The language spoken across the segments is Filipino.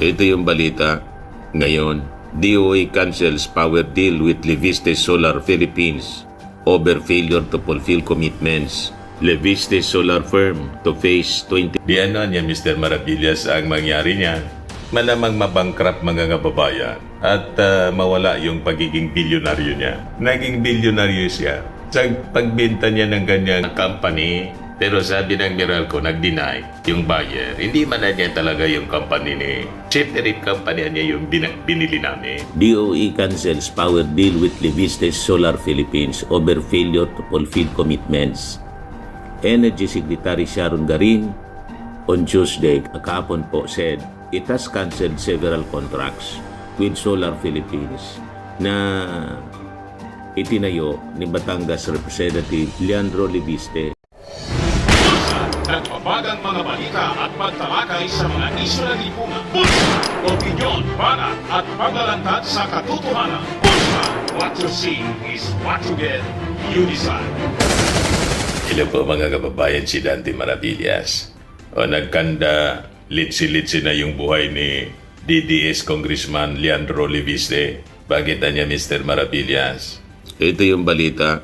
Ito yung balita. Ngayon, DOE cancels power deal with Leviste Solar Philippines over failure to fulfill commitments. Leviste Solar firm to face 20... Di ano niya, Mr. Maravillas, ang mangyari niya. Malamang mabankrupt mga kababayan at mawala yung pagiging bilyonaryo niya. Naging bilyonaryo siya sa pagbenta niya ng kanyang company. Pero sabi ng Meralco, nag-deny yung buyer. Hindi man na niya talaga yung company ni Chief Tariff Company niya yung binili namin. DOE cancels power deal with Leviste Solar Philippines over failure to fulfill commitments. Energy Secretary Sharon Garin on Tuesday, kahapon po, said it has canceled several contracts with Solar Philippines na itinayo ni Batangas Representative Leandro Leviste. Nagbabagang mga balita at pagtalakay sa mga isyu ng lipunan. Bulsa, opinyon, banat at paglalantad sa katotohanan. Bulsa, what you see is what you get. You decide. Hello po mga kababayan, si Dante Maravillas. O nagkanda, litsi-litsi na yung buhay ni DDS Congressman Leandro Leviste. Bakit niya, Mr. Maravillas? Ito yung balita.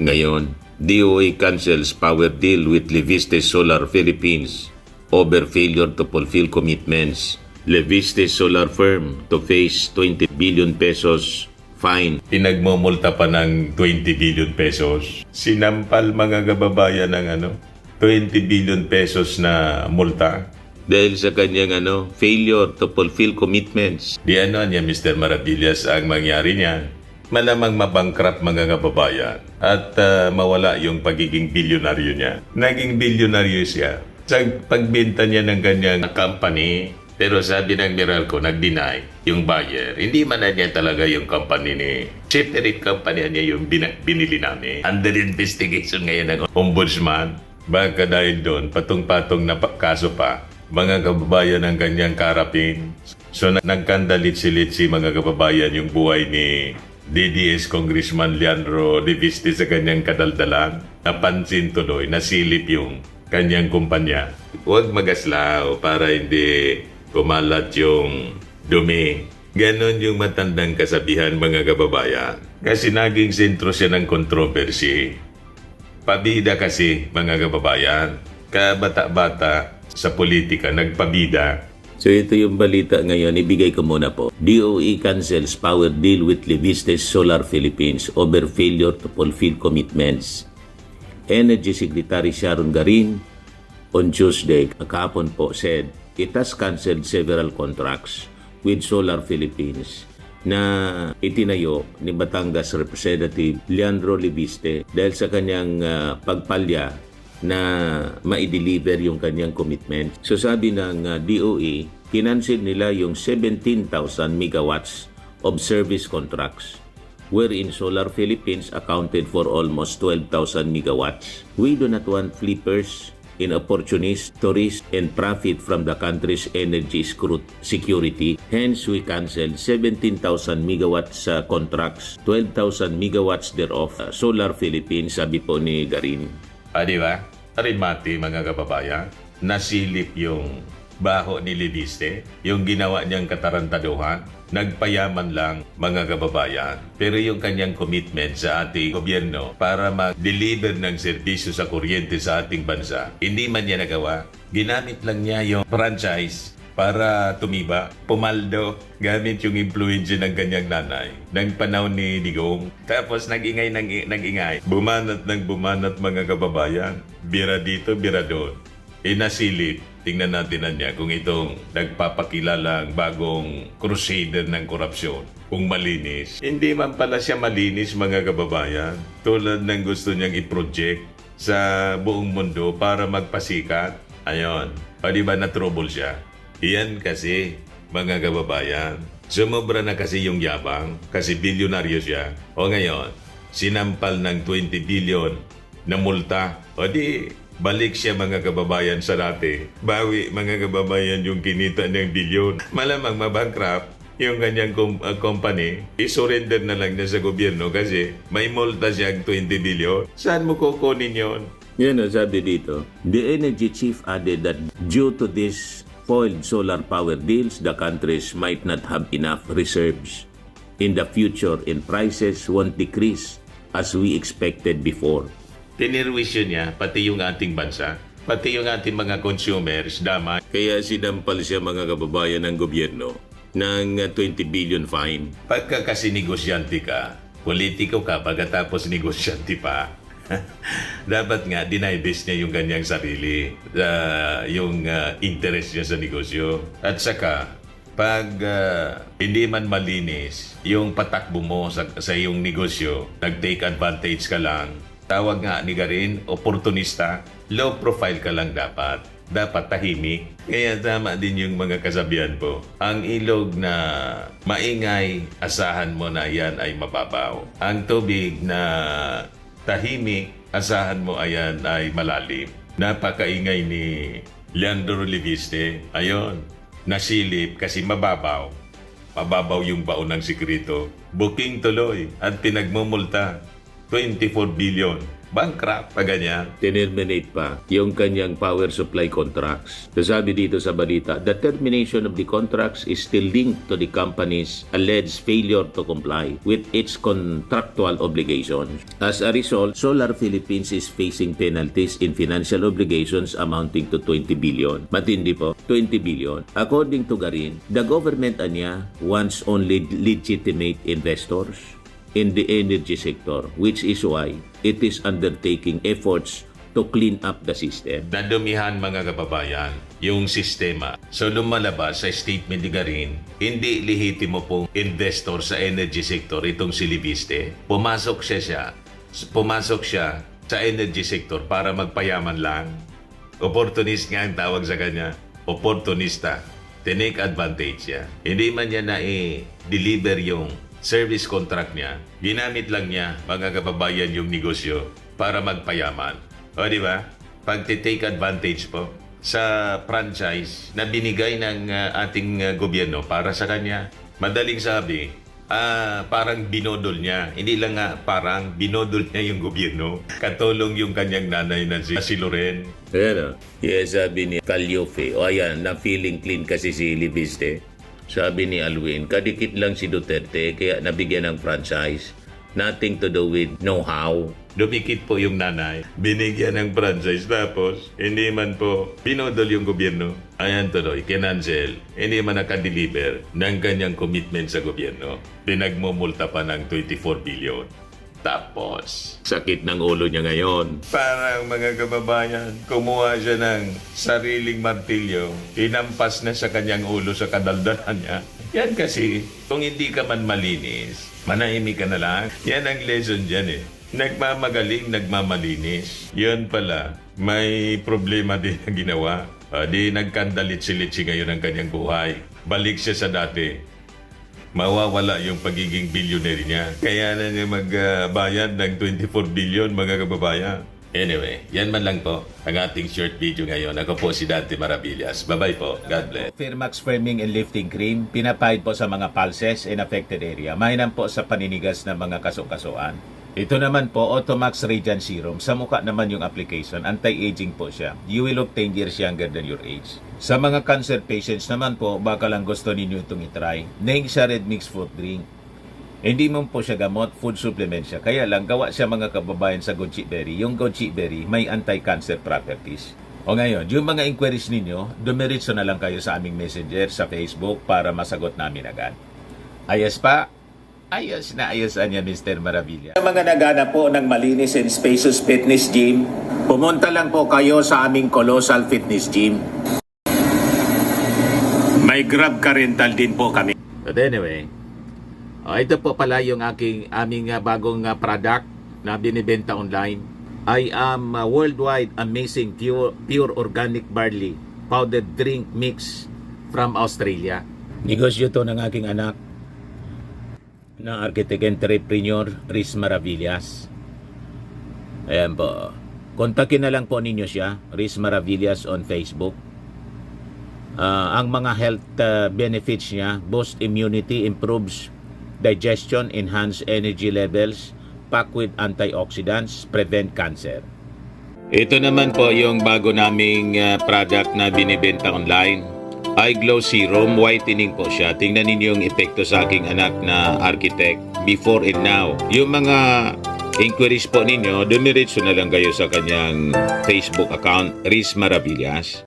Ngayon, DOE cancels power deal with Leviste Solar Philippines over failure to fulfill commitments. Leviste Solar firm to face 20 billion pesos fine. Pinagmumulta pa ng 20 billion pesos. Sinampal mga kababayan ng 20 billion pesos na multa. Dahil sa kanyang failure to fulfill commitments. Di niya, Mr. Maravillas, ang mangyari niya. Malamang mabankrupt mga kababayan at mawala yung pagiging bilyonaryo niya. Naging bilyonaryo siya sa pagbenta niya ng kanyang company. Pero sabi ng Meralco, nag-deny yung buyer. Hindi man na niya talaga yung company ni Chief Tariff Company niya yung binili namin. Under investigation ngayon ng ombudsman. Baka dahil doon, patong-patong na kaso pa, mga kababayan ng kanyang karapin. So nagkandalit-silitsi mga kababayan yung buhay ni DDS Congressman Leandro Leviste sa kanyang kadaldalan. Napansin tuloy, nasilip yung kanyang kumpanya. Huwag magaslaw para hindi kumalat yung dumi. Ganon yung matandang kasabihan mga kababayan. Kasi naging sentro siya ng kontrobersy. Pabida kasi mga kababayan. Kabata-bata sa politika, nagpabida. So ito yung balita ngayon, ibigay ko muna po. DOE cancels power deal with Leviste Solar Philippines over failure to fulfill commitments. Energy Secretary Sharon Garin on Tuesday, kahapon po, said it has canceled several contracts with Solar Philippines na itinayo ni Batangas Representative Leandro Leviste dahil sa kanyang pagpalya na ma-deliver yung kanyang commitment. So sabi ng DOE, kinansil nila yung 17,000 megawatts of service contracts wherein Solar Philippines accounted for almost 12,000 megawatts. We do not want flippers and opportunists to risk and profit from the country's energy security. Hence, we canceled 17,000 megawatts contracts, 12,000 megawatts thereof Solar Philippines, sabi po ni Garin. Di ba? Tarimati mga kababayan, nasilip yung baho ni Leviste, yung ginawa niyang katarantaduhan, nagpayaman lang mga kababayan. Pero yung kanyang commitment sa ating gobyerno para mag-deliver ng serbisyo sa kuryente sa ating bansa, hindi man niya nagawa. Ginamit lang niya yung franchise para tumiba, pumaldo, gamit yung influensya ng kanyang nanay, ng panahon ni Digong. Tapos nag-ingay, bumanat mga kababayan, bira dito, bira doon. Nasilip, tingnan natin na niya kung itong nagpapakilalang bagong crusader ng korupsyon, kung malinis. Hindi man pala siya malinis mga kababayan, tulad ng gusto niyang i-project sa buong mundo para magpasikat. Ayon, o diba na-trouble siya? Iyan kasi, mga kababayan, sumobra na kasi yung yabang kasi bilyonaryo siya. O ngayon, sinampal ng 20 billion na multa. O di, balik siya mga kababayan sa dati. Bawi mga kababayan yung kinita ng bilyon. Malamang mabankrupt yung kanyang company. I-surrender na lang niya sa gobyerno kasi may multa siyang 20 billion. Saan mo kukunin yon? Yan ang sabi dito. The energy chief added that due to this foiled solar power deals, the countries might not have enough reserves. In the future, and prices won't decrease as we expected before. Tinirwisyo niya, pati yung ating bansa, pati yung ating mga consumers, damay. Kaya sinampal siya mga kababayan ng gobyerno ng 20 billion fine. Pagka kasi negosyante ka, politiko ka, pagkatapos negosyante pa, dapat nga dinibase niya yung kanyang sarili, yung interest niya sa negosyo. At saka, pag hindi man malinis yung patakbo mo sa iyong negosyo, nag-take advantage ka lang, tawag nga ni Garin, opportunista, low profile ka lang dapat. Dapat tahimik. Kaya tama din yung mga kasabihan po. Ang ilog na maingay, asahan mo na yan ay mababaw. Ang tubig na tahimik, asahan mo ayan ay malalim. Napakaingay ni Leandro Leviste. Ayon, nasilip kasi mababaw. Mababaw yung baon ng sikreto. Booking tuloy at pinagmumulta. 24 billion. Bankrupt pa ganyan. Terminate pa yung kanyang power supply contracts. Sabi dito sa balita, the termination of the contracts is still linked to the company's alleged failure to comply with its contractual obligations. As a result, Solar Philippines is facing penalties in financial obligations amounting to 20 billion. Matindi po, 20 billion. According to Garin, the government anya wants only legitimate investors in the energy sector, which is why it is undertaking efforts to clean up the system. Nadumihan mga kababayan yung sistema. So lumalabas sa statement ni Garin, hindi lehitimo pong investor sa energy sector itong si Leviste. Pumasok siya sa energy sector para magpayaman lang. Opportunist nga ang tawag sa kanya. Opportunista. Tinake advantage siya. Hindi man niya na i-deliver yung service contract niya, ginamit lang niya, mga kababayan, yung negosyo para magpayaman. O di ba? Pag-take advantage po sa franchise na binigay ng ating gobyerno para sa kanya. Madaling sabi, parang binodol niya. Hindi lang nga parang binodol niya yung gobyerno. Katulong yung kanyang nanay na si Loren. Ayan o. Yes, sabi ni Calyofe. O ayan, na feeling clean kasi si Leviste. Sabi ni Alwin, kadikit lang si Duterte kaya nabigyan ng franchise. Nothing to do with know-how. Dumikit po yung nanay, binigyan ng franchise, tapos hindi man po pinodol yung gobyerno. Ayan tuloy, kinancel, hindi man nakadeliver ng kanyang commitment sa gobyerno. Pinagmumulta pa ng 24 billion. Tapos, Sakit ng ulo niya ngayon. parang mga kababayan, kumuha siya ng sariling martilyo, inampas na sa kanyang ulo sa kadaldalan niya. Yan kasi, kung hindi ka man malinis, manahimik ka na lang. Yan ang lesson dyan eh. Nagmamagaling, nagmamalinis. Yun pala, may problema din na ginawa. Di nagkandalit-silitsi ngayon ang kanyang buhay. Balik siya sa dati. Mawawala yung pagiging billionaire niya. Kaya na niya magbayad ng 24 billion, mga kababayan. Anyway, yan man lang po ang ating short video ngayon. Ako po si Dante Maravillas. Bye-bye po. God bless. Firmax Firming and Lifting Cream, pinapahid po sa mga pulses in affected area. Mainam po sa paninigas ng mga kasukasuan. Ito naman po, Automax Radiant Serum. Sa mukha naman yung application, anti-aging po siya. You will look 10 years younger than your age. Sa mga cancer patients naman po, baka lang gusto ninyo itong itry. Neng siya red mixed fruit drink. Hindi mo po siya gamot, food supplement siya. Kaya lang, gawa siya mga kababayan sa goji berry. Yung goji berry may anti-cancer properties. O ngayon, yung mga inquiries ninyo, dumiritso na lang kayo sa aming messenger sa Facebook para masagot namin agad. Ayos pa? Ayos na ayos niya, Mr. Maravilla. Sa mga nagana po ng malinis and spacious fitness gym, pumunta lang po kayo sa aming Colossal Fitness Gym. May Grab car rental din po kami. But anyway, ito po pala yung aming bagong product na binibenta online. I am worldwide amazing pure organic barley powdered drink mix from Australia. Negosyo to ng aking anak na architect entrepreneur Riz Maravillas. Ayan po. Kontakin na lang po ninyo siya, Riz Maravillas on Facebook. Ang mga health benefits niya, boost immunity, improves digestion, enhance energy levels, packed with antioxidants, prevent cancer. Ito naman po yung bago naming product na binibenta online. iGlow Serum Whitening po siya. Tingnan ninyo yung epekto sa aking anak na architect before and now. Yung mga inquiries po ninyo, dumiretso na lang kayo sa kanyang Facebook account, Riz Maravillas.